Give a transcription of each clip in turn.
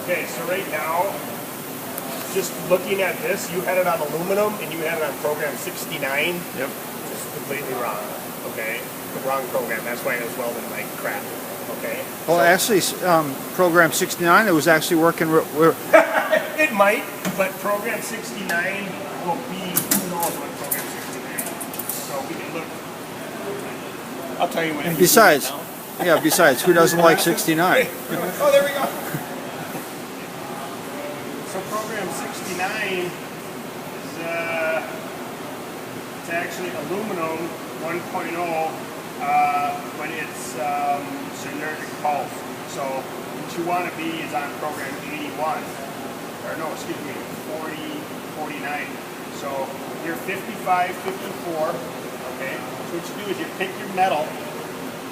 Okay, so right now, just looking at this, you had it on aluminum and you had it on program 69. Yep. Just completely wrong. Okay, the wrong program. That's why it was welded like crap. Okay. Well, actually, program 69, it was actually working. It might, but program 69 will be, who knows what program 69. So we can look. I'll tell you when. And besides, yeah, besides, who doesn't like 69? Oh, there we go. So program 69 is it's actually aluminum 1.0 when it's synergic pulse. So what you want to be is on program 81, or no, excuse me, 49. So you're 55, 54. Okay. So what you do is you pick your metal,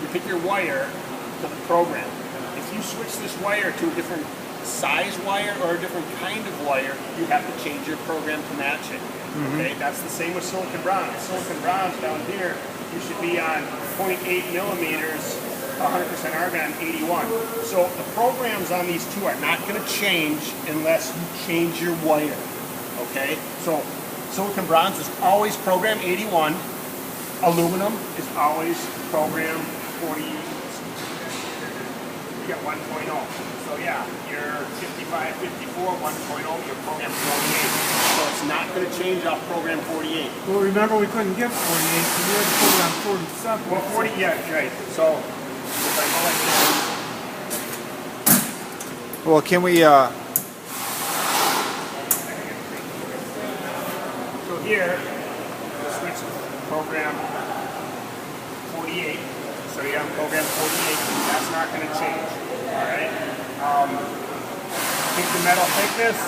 you pick your wire to the program. If you switch this wire to a different size wire or a different kind of wire, you have to change your program to match it. Okay, that's the same with silicon bronze. Silicon bronze down here, you should be on 0.8 millimeters, 100% argon, 81. So the programs on these two are not going to change unless you change your wire. Okay, so silicon bronze is always program 81. Aluminum is always program 40. You got 1.0. So yeah, you're 55, 54, 1.0, you're program 48. So it's not going to change off program 48. Well, remember we couldn't get 48, so we had to put it on 47. Well, 40, yeah, right. So if I go like this. Well, can we? So here, switch program 48. So you're on program 48. That's not going to change. All right. Pick the metal thickness,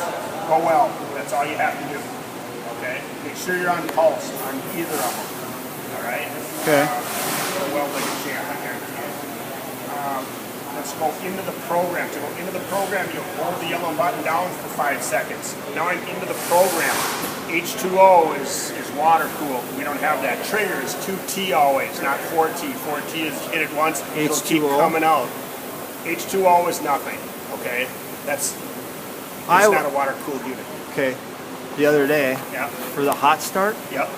go weld. That's all you have to do. Okay? Make sure you're on pulse on either of them. Alright? Okay. Weld like a champ, I guarantee it. Let's go into the program. To go into the program, you'll hold the yellow button down for 5 seconds. Now I'm into the program. H2O is water cooled. We don't have that. Trigger is 2T always, not 4T. 4T is hit it once, it'll keep coming out. H2O is nothing, okay? It's not a water-cooled unit. Okay. The other day, yeah, for the hot start, yep,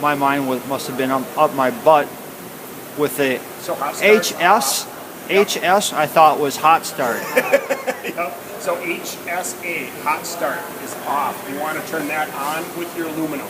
my mind must have been up my butt with the so hot start, HS. Yep. HS I thought was hot start. Yep. So HSA, hot start, is off. You want to turn that on with your aluminum,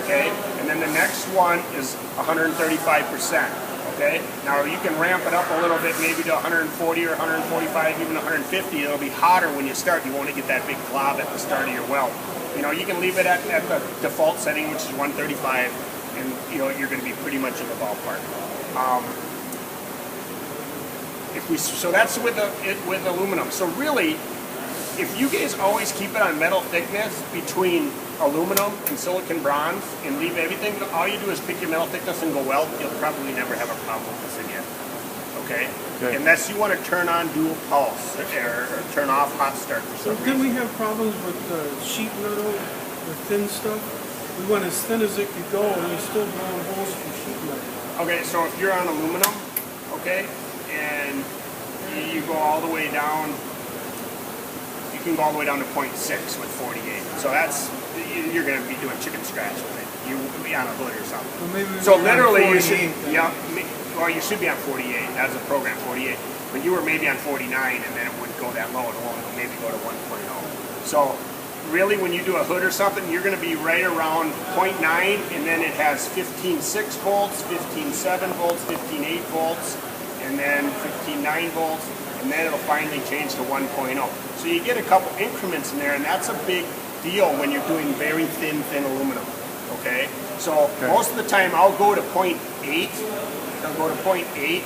okay? And then the next one is 135%. Okay. Now you can ramp it up a little bit, maybe to 140 or 145, even 150. It'll be hotter when you start. You won't get that big glob at the start of your weld. You know, you can leave it at the default setting, which is 135, and you know you're going to be pretty much in the ballpark. So that's with aluminum. So really, if you guys always keep it on metal thickness between aluminum and silicon bronze and leave everything, all you do is pick your metal thickness and go weld, you'll probably never have a problem with this again. Okay? Unless you want to turn on dual pulse or turn off hot start for some reason. Didn't we have problems with sheet metal, the thin stuff? We went as thin as it could go and we still blowing holes for sheet metal. Okay, so if you're on aluminum, okay, and you go all the way down, you can go all the way down to 0.6 with 48. So that's, you're going to be doing chicken scratch with it. You will be on a hood or something. So literally you should, yeah, well you should be on 48. That's a program 48. But you were maybe on 49 and then it wouldn't go that low. It will maybe go to 1.0. So really when you do a hood or something, you're going to be right around 0.9 and then it has 15.6 volts, 15.7 volts, 15.8 volts, and then 15.9 volts, and then it'll finally change to 1.0. So you get a couple increments in there, and that's a big deal when you're doing very thin aluminum. Okay? So most of the time I'll go to 0.8. I'll go to 0.8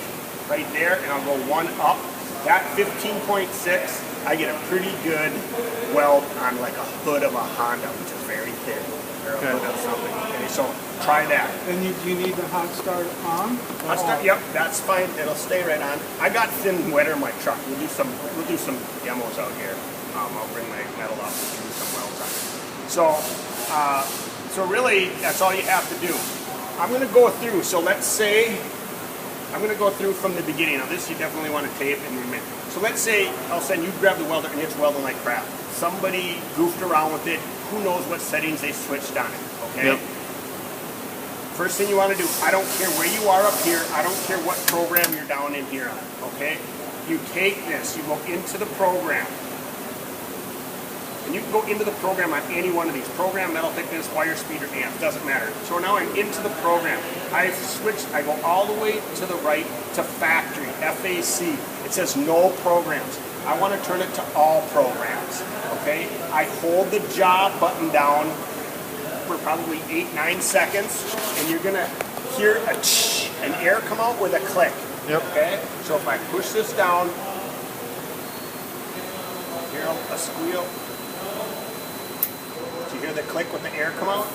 right there, and I'll go one up. That 15.6, I get a pretty good weld on like a hood of a Honda, which is very thin, or a hood of something. Okay, so try that. And you need the hot start on? Hot start, yep, that's fine. It'll stay right on. I got thin wetter in my truck. We'll do some demos out here. I'll bring my metal up and do some welds on it. So really, that's all you have to do. I'm going to go through. So let's say I'm going to go through from the beginning. Now this you definitely want to tape and remit. So let's say all of a sudden you grab the welder and it's welding like crap. Somebody goofed around with it. Who knows what settings they switched on it, okay? Yep. First thing you want to do, I don't care where you are up here, I don't care what program you're down in here on, okay? You take this, you go into the program, and you can go into the program on any one of these. Program, metal thickness, wire speed, or amp, doesn't matter. So now I'm into the program. I've switched, I go all the way to the right to factory, FAC. It says no programs. I want to turn it to all programs, okay? I hold the job button down for probably 8-9 seconds, and you're gonna hear an air come out with a click. Yep. Okay? So if I push this down, hear a squeal. Do you hear the click with the air come out?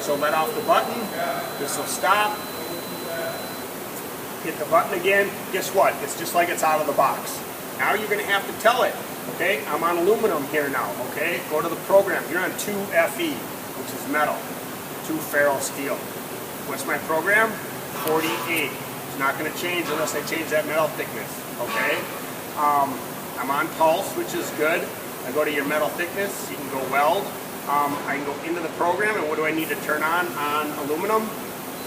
So let off the button, this will stop. Hit the button again, guess what? It's just like it's out of the box. Now you're gonna have to tell it, okay? I'm on aluminum here now, okay? Go to the program, you're on 2FE. Which is metal, 2 ferrule steel. What's my program? 48. It's not going to change unless I change that metal thickness, okay? I'm on pulse, which is good. I go to your metal thickness, you can go weld. I can go into the program, and what do I need to turn on aluminum?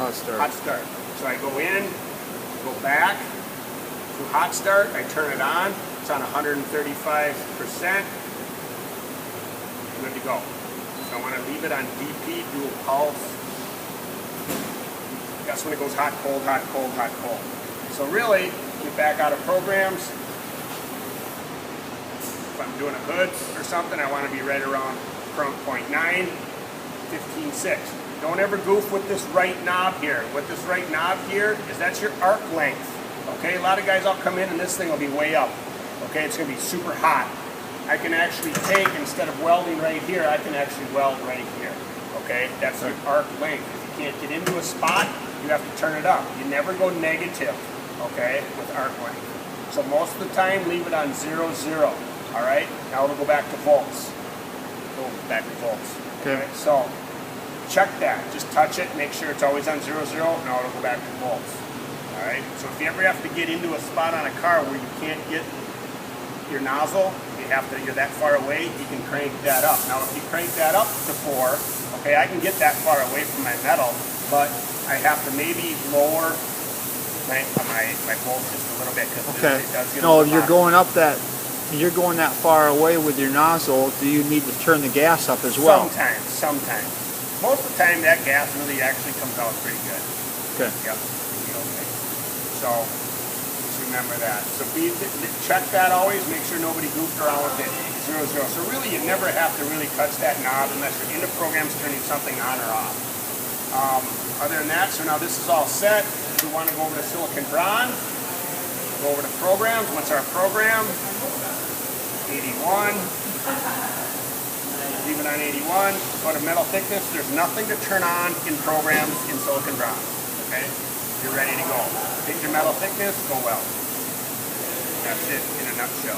Hot start. Hot start. So I go in, go back to hot start, I turn it on. It's on 135%. Good to go. I want to leave it on DP, dual pulse. That's when it goes hot, cold, hot, cold, hot, cold. So really, get back out of programs. If I'm doing a hood or something, I want to be right around 0.9, 15.6. Don't ever goof with this right knob here. What this right knob here is that's your arc length. Okay, a lot of guys will come in and this thing will be way up. Okay, it's going to be super hot. I can actually take, instead of welding right here, I can actually weld right here, okay? That's your arc length. If you can't get into a spot, you have to turn it up. You never go negative, okay, with arc length. So most of the time, leave it on 0, 0, all right? Now it'll go back to volts. Go back to volts, okay? So check that. Just touch it, make sure it's always on 0, 0. Now it'll go back to volts, all right? So if you ever have to get into a spot on a car where you can't get your nozzle, you're that far away, you can crank that up. Now if you crank that up to 4, okay, I can get that far away from my metal, but I have to maybe lower my volts just a little bit because it does get no, if you're going up that, you're going that far away with your nozzle, do you need to turn the gas up as well? Sometimes. Most of the time that gas really actually comes out pretty good. Okay. Yep. Okay. So remember that. So check that always. Make sure nobody goofed around with it. 0, 0. So really, you never have to really touch that knob unless you're in the programs turning something on or off. Other than that, so now this is all set. We want to go over to silicon bronze. Go over to programs. What's our program? 81. Leave it on 81. Go to metal thickness. There's nothing to turn on in programs in silicon bronze. Okay? You're ready to go. Pick your metal thickness. Go weld. That's it in a nutshell.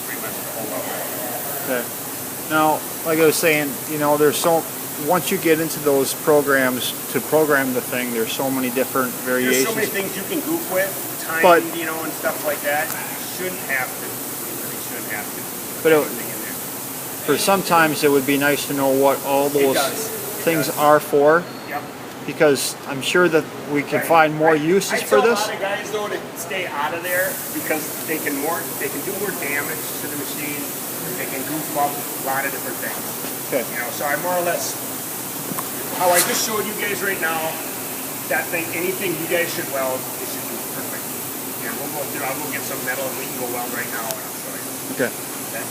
Pretty much the whole level. Okay. Now, like I was saying, you know, once you get into those programs to program the thing, there's so many different variations. There's so many things you can goof with, timing, you know, and stuff like that. You shouldn't have to. You really shouldn't have to. But for sometimes it would be nice to know what all those things are for. Yep. Because I'm sure that we can find more uses for this. I tell a lot of guys though to stay out of there because they can do more damage to the machine. They can goof up a lot of different things. Okay. You know, so I more or less how I just showed you guys right now. That thing, anything you guys should weld, it should be perfect. Here, we'll go through. I'll go get some metal and we can go weld right now and I'll show you. Okay. Okay.